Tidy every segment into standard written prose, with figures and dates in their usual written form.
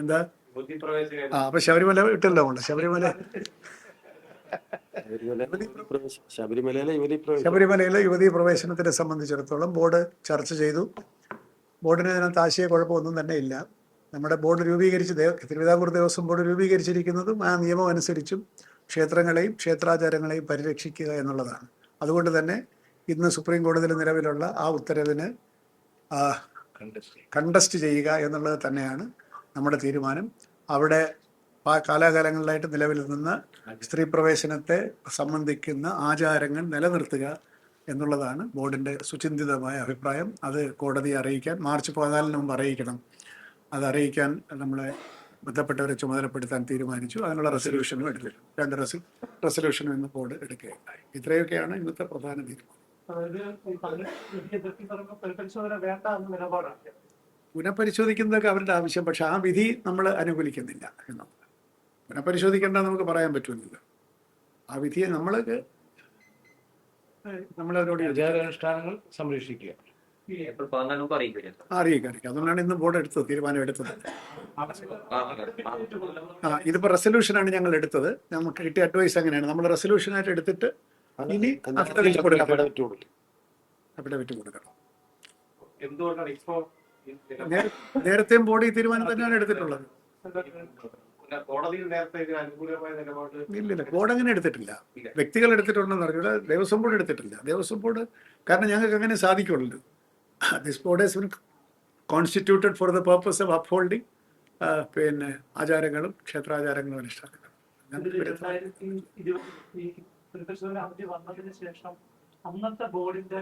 എന്താ അപ്പൊ ശബരിമല വിട്ടല്ലോ ഉണ്ട്. ശബരിമലയിലെ യുവതീ പ്രവേശനത്തിനെ സംബന്ധിച്ചിടത്തോളം ബോർഡ് ചർച്ച ചെയ്തു. ബോർഡിന് അതിനകത്ത് ആശയ കുഴപ്പമൊന്നും തന്നെ ഇല്ല. നമ്മുടെ ബോർഡ് തിരുവിതാംകൂർ ദേവസ്വം ബോർഡ് രൂപീകരിച്ചിരിക്കുന്നതും ആ നിയമം അനുസരിച്ചും ക്ഷേത്രങ്ങളെയും ക്ഷേത്രാചാരങ്ങളെയും പരിരക്ഷിക്കുക എന്നുള്ളതാണ്. അതുകൊണ്ട് തന്നെ ഇന്ന് സുപ്രീം കോടതിയിൽ നിലവിലുള്ള ആ ഉത്തരവിന് കണ്ടസ്റ്റ് ചെയ്യുക എന്നുള്ളത് തന്നെയാണ് നമ്മുടെ തീരുമാനം. അവിടെ കാലാകാലങ്ങളിലായിട്ട് നിലവിൽ നിന്ന് സ്ത്രീ പ്രവേശനത്തെ സംബന്ധിക്കുന്ന ആചാരങ്ങൾ നിലനിർത്തുക എന്നുള്ളതാണ് ബോർഡിൻ്റെ സുചിന്തിതമായ അഭിപ്രായം. അത് കോടതിയെ അറിയിക്കാൻ മാർച്ച് 14 മുമ്പ് അറിയിക്കണം. അത് അറിയിക്കാൻ നമ്മളെ ബന്ധപ്പെട്ടവരെ ചുമതലപ്പെടുത്താൻ തീരുമാനിച്ചു. അതിനുള്ള റെസൊല്യൂഷനും എടുത്തിട്ടുണ്ട്. 2 റെസൊല്യൂഷനും ഇന്ന് ബോർഡ് എടുക്കുകയുണ്ടായി. ഇത്രയൊക്കെയാണ് ഇന്നത്തെ പ്രധാന തീരുമാനം. പുനഃപരിശോധിക്കുന്നതൊക്കെ അവരുടെ ആവശ്യം. പക്ഷെ ആ വിധി നമ്മൾ അനുകൂലിക്കുന്നില്ല എന്നാണ്. പുനഃപരിശോധിക്കേണ്ട നമുക്ക് പറയാൻ പറ്റുന്നില്ല. ആ വിധിയെ നമ്മളവരോട് ആചാരാനുഷ്ഠാനങ്ങൾ സംരക്ഷിക്കുക, അറിയിക്കാം. അതുകൊണ്ടാണ് ഇന്ന് ബോർഡ് തീരുമാനം എടുത്തത്. ഇതിപ്പോ റെസൊല്യൂഷനാണ് ഞങ്ങൾ എടുത്തത്. നമുക്ക് കിട്ടിയ അഡ്വൈസ് അങ്ങനെയാണ്. നമ്മൾ റെസൊല്യൂഷനായിട്ട് എടുത്തിട്ട് ഇനി അഫിഡവിറ്റ് കൊടുക്കണം. നേരത്തെയും ബോർഡ് ഈ തീരുമാനം തന്നെയാണ് എടുത്തിട്ടുള്ളത്. ഇല്ലില്ല, ബോർഡ് അങ്ങനെ എടുത്തിട്ടില്ല. വ്യക്തികൾ എടുത്തിട്ടുണ്ടെന്ന് അറിയില്ല. ദേവസ്വം ബോർഡ് എടുത്തിട്ടില്ല. ദേവസ്വം ബോർഡ് കാരണം ഞങ്ങൾക്ക് അങ്ങനെ സാധിക്കുള്ളൂ. This board has been constituted for the purpose of upholding പിന്നെ ആചാരങ്ങളും ക്ഷേത്രാചാരങ്ങളും അനുഷ്ഠാനങ്ങളും. അന്നത്തെ ബോർഡിന്റെ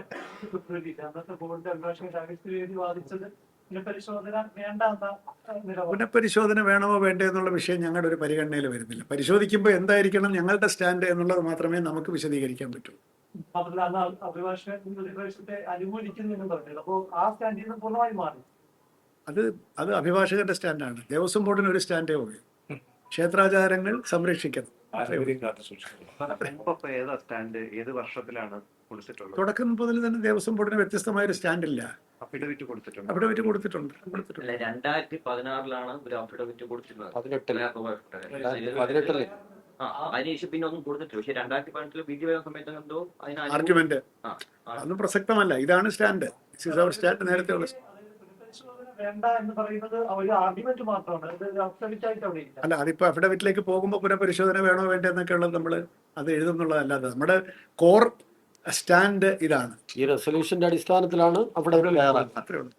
അഭിഭാഷകർ വാദിച്ചത് പുനഃപരിശോധന വേണമോ വേണ്ടോ എന്നുള്ള വിഷയം ഞങ്ങളുടെ ഒരു പരിഗണനയിൽ വരുന്നില്ല. പരിശോധിക്കുമ്പോൾ എന്തായിരിക്കണം ഞങ്ങളുടെ സ്റ്റാൻഡ് എന്നുള്ളത് മാത്രമേ നമുക്ക് വിശദീകരിക്കാൻ പറ്റൂ. അത് അഭിഭാഷകന്റെ സ്റ്റാൻഡാണ്. ദേവസ്വം ബോർഡിന് ഒരു സ്റ്റാൻഡേ ഉള്ളൂ. ക്ഷേത്രാചാരങ്ങൾ സംരക്ഷിക്കണം. തുടക്കം മുതൽ തന്നെ ദേവസ്വം ബോർഡിന് വ്യത്യസ്തമായ ഒരു സ്റ്റാൻഡില്ല. അഫിഡവിറ്റ് കൊടുത്തിട്ടുണ്ട്. 2016 ഒരു അഫിഡവിറ്റ് കൊടുത്തിരുന്നത്. 18 അതിനുശേഷം പിന്നെ ഒന്നും കൊടുത്തിട്ടില്ല. പക്ഷെ 2018 വിധി വരുന്ന സമയത്ത് എന്തോ ആർഗ്യുമെന്റ് അതൊന്നും പ്രസക്തമല്ല. ഇതാണ് സ്റ്റാൻഡ്. സ്റ്റാൻഡ് നേരത്തെ ഉള്ള അല്ല. അതിപ്പോ അഫിഡവിറ്റിലേക്ക് പോകുമ്പോൾ പുനഃപരിശോധന വേണോ വേണ്ടോ എന്നൊക്കെ ഉള്ളത് നമ്മൾ അത് എഴുതുന്നുള്ളതല്ലാതെ നമ്മുടെ കോർ സ്റ്റാൻഡ് ഇതാണ്. ഈ റെസൊല്യൂഷന്റെ അടിസ്ഥാനത്തിലാണ് അവിടെ അത്രേ ഉള്ളൂ.